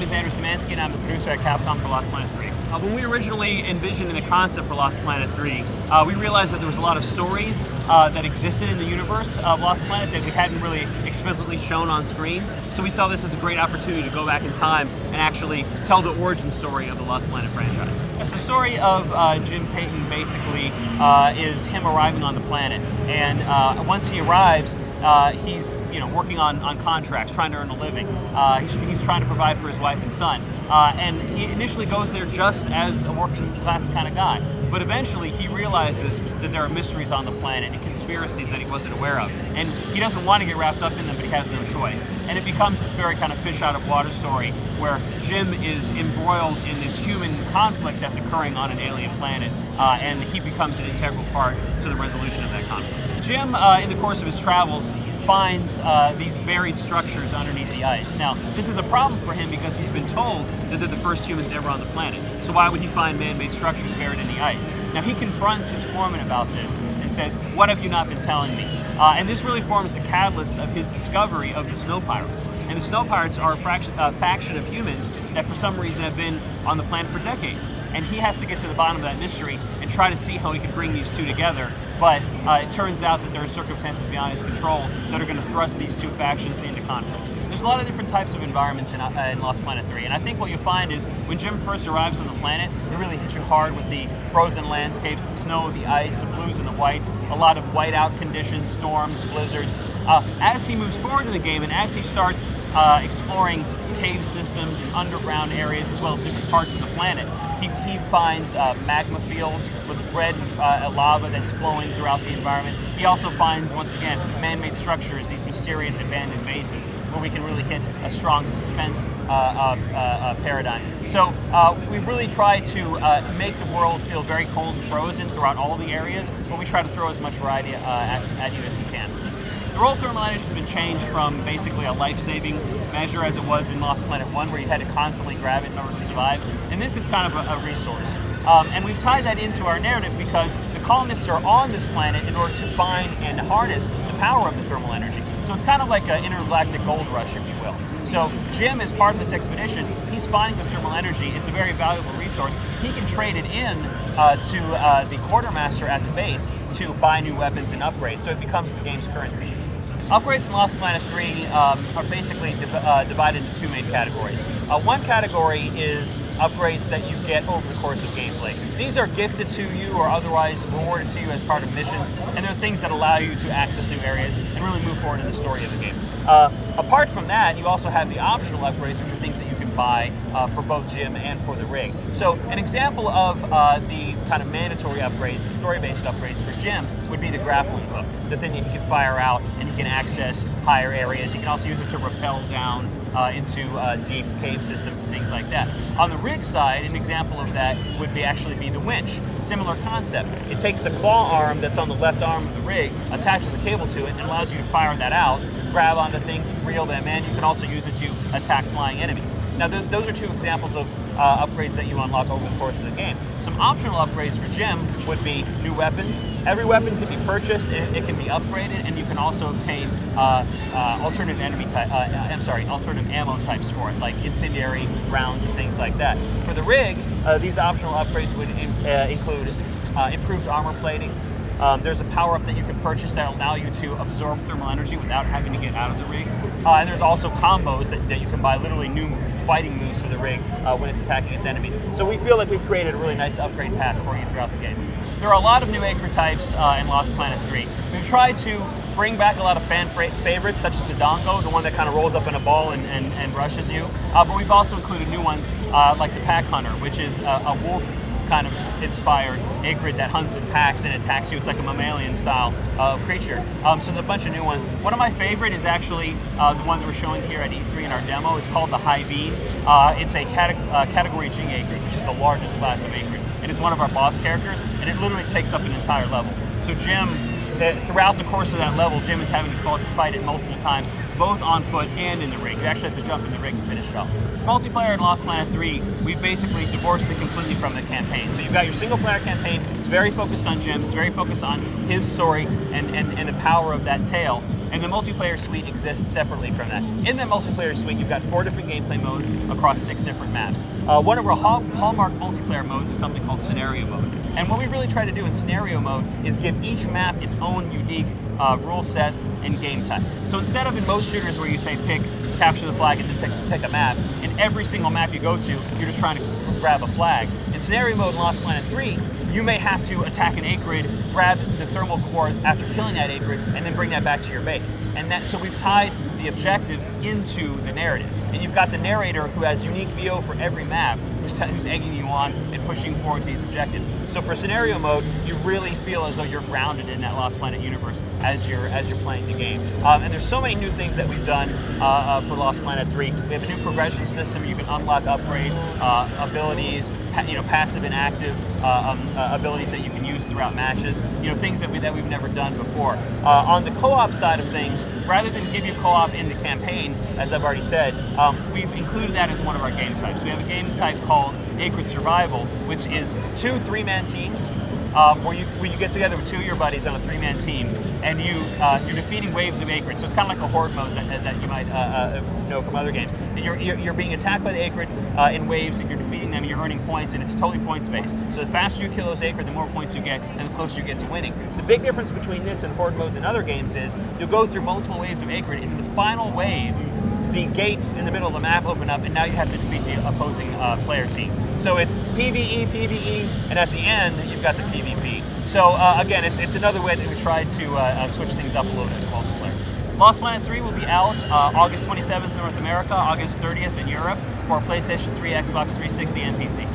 name is Andrew Szymanski, and I'm the producer at Capcom for Lost Planet 3. When we originally envisioned the concept for Lost Planet 3, we realized that there was a lot of stories that existed in the universe of Lost Planet that we hadn't really explicitly shown on screen. So we saw this as a great opportunity to go back in time and actually tell the origin story of the Lost Planet franchise. Yes, the story of Jim Payton basically is him arriving on the planet, and once he arrives, he's working on contracts, trying to earn a living. He's trying to provide for his wife and son. And he initially goes there just as a working class kind of guy. But eventually he realizes that there are mysteries on the planet and conspiracies that he wasn't aware of. And he doesn't want to get wrapped up in them, but he has no choice. And it becomes this very kind of fish out of water story where Jim is embroiled in this human conflict that's occurring on an alien planet. And he becomes an integral part to the resolution of that conflict. Jim, in the course of his travels, finds these buried structures underneath the ice. Now, this is a problem for him because he's been told that they're the first humans ever on the planet. So why would he find man-made structures buried in the ice? Now, he confronts his foreman about this and says, "What have you not been telling me?" And this really forms the catalyst of his discovery of the Snow Pirates. And the Snow Pirates are a faction of humans that for some reason have been on the planet for decades. And he has to get to the bottom of that mystery and try to see how he can bring these two together. But it turns out that there are circumstances beyond his control that are going to thrust these two factions into conflict. There's a lot of different types of environments in Lost Planet 3, and I think what you'll find is when Jim first arrives on the planet, it really hits you hard with the frozen landscapes, the snow, the ice, the blues and the whites, a lot of whiteout conditions, storms, blizzards. As he moves forward in the game and as he starts exploring cave systems and underground areas as well as different parts of the planet, he finds magma fields with red lava that's flowing throughout the environment. He also finds, once again, man-made structures, these mysterious abandoned bases, where we can really hit a strong suspense paradigm. So we've really tried to make the world feel very cold and frozen throughout all the areas, but we try to throw as much variety at you as we can. The role of thermal energy has been changed from basically a life-saving measure as it was in Lost Planet 1, where you had to constantly grab it in order to survive. In this, it's kind of a resource. And we've tied that into our narrative because the colonists are on this planet in order to find and harness the power of the thermal energy. So it's kind of like an intergalactic gold rush, if you will. So Jim is part of this expedition. He's finding this thermal energy. It's a very valuable resource. He can trade it in to the quartermaster at the base to buy new weapons and upgrades. So it becomes the game's currency. Upgrades in Lost Planet 3 are basically divided into two main categories. One category is upgrades that you get over the course of gameplay. These are gifted to you or otherwise rewarded to you as part of missions, and they're things that allow you to access new areas and really move forward in the story of the game. Apart from that, you also have the optional upgrades, which are things that you can buy for both Jim and for the rig. So an example of the kind of mandatory upgrades, the story-based upgrades for Jim, would be the grappling hook, the thing that he can fire out and he can access higher areas. He can also use it to rappel down into deep cave systems and things like that. On the rig side, an example of that would actually be the winch. Similar concept. It takes the claw arm that's on the left arm of the rig, attaches a cable to it, and allows you to fire that out, grab onto things, reel them in. You can also use it to attack flying enemies. Now, those are two examples of upgrades that you unlock over the course of the game. Some optional upgrades for Jim would be new weapons. Every weapon can be purchased, it can be upgraded, and you can also obtain alternative ammo types for it, like incendiary rounds and things like that. For the rig, these optional upgrades would include improved armor plating. There's a power-up that you can purchase that will allow you to absorb thermal energy without having to get out of the rig. And there's also combos that you can buy, literally new fighting moves for the rig when it's attacking its enemies. So we feel like we've created a really nice upgrade path for you throughout the game. There are a lot of new acre types in Lost Planet 3. We've tried to bring back a lot of fan favorites, such as the Dongo, the one that kind of rolls up in a ball and rushes you. But we've also included new ones like the Pack Hunter, which is a wolf kind of inspired acrid that hunts in packs and attacks you. It's like a mammalian style creature. So there's a bunch of new ones. One of my favorite is actually the one that we're showing here at E3 in our demo. It's called the High Beam. It's a category G acrid, which is the largest class of acrid. It is one of our boss characters, and it literally takes up an entire level. So Jim, throughout the course of that level, Jim is having to fight it multiple times, both on foot and in the rig. You actually have to jump in the rig to finish it off. Multiplayer in Lost Planet 3, we've basically divorced it completely from the campaign. So you've got your single player campaign, it's very focused on Jim, it's very focused on his story and the power of that tale. and the multiplayer suite exists separately from that. In that multiplayer suite, you've got 4 different gameplay modes across 6 different maps. One of our hallmark multiplayer modes is something called scenario mode. And what we really try to do in scenario mode is give each map its own unique rule sets and game type. So instead of in most shooters where you say capture the flag and then pick a map, in every single map you go to, you're just trying to grab a flag. In scenario mode in Lost Planet 3, you may have to attack an acrid, grab the thermal core after killing that acrid, and then bring that back to your base. And so we've tied the objectives into the narrative. And you've got the narrator who has unique VO for every map, who's egging you on and pushing forward to these objectives. So for scenario mode, you really feel as though you're grounded in that Lost Planet universe as you're playing the game. And there's so many new things that we've done for Lost Planet 3. We have a new progression system. You can unlock upgrades, abilities, passive and active abilities that you can use throughout matches. Things that we've never done before. On the co-op side of things, rather than give you co-op in the campaign, as I've already said, we've included that as one of our game types. We have a game type called Acrid Survival, which is 2 3-man teams, where you get together with 2 of your buddies on a 3-man team, and you're defeating waves of acrid. So it's kind of like a horde mode that you might know from other games. And you're being attacked by the acrid in waves, and you're defeating them, and you're earning points, and it's totally points based. So the faster you kill those acrid, the more points you get, and the closer you get to winning. The big difference between this and horde modes in other games is you'll go through multiple waves of acrid, and in the final wave, the gates in the middle of the map open up, and now you have to defeat the opposing player team. So it's PvE, PvE, and at the end, you've got the PvP. So again, it's another way that we try to switch things up a little bit for multiplayer. Lost Planet 3 will be out August 27th in North America, August 30th in Europe for PlayStation 3, Xbox 360, and PC.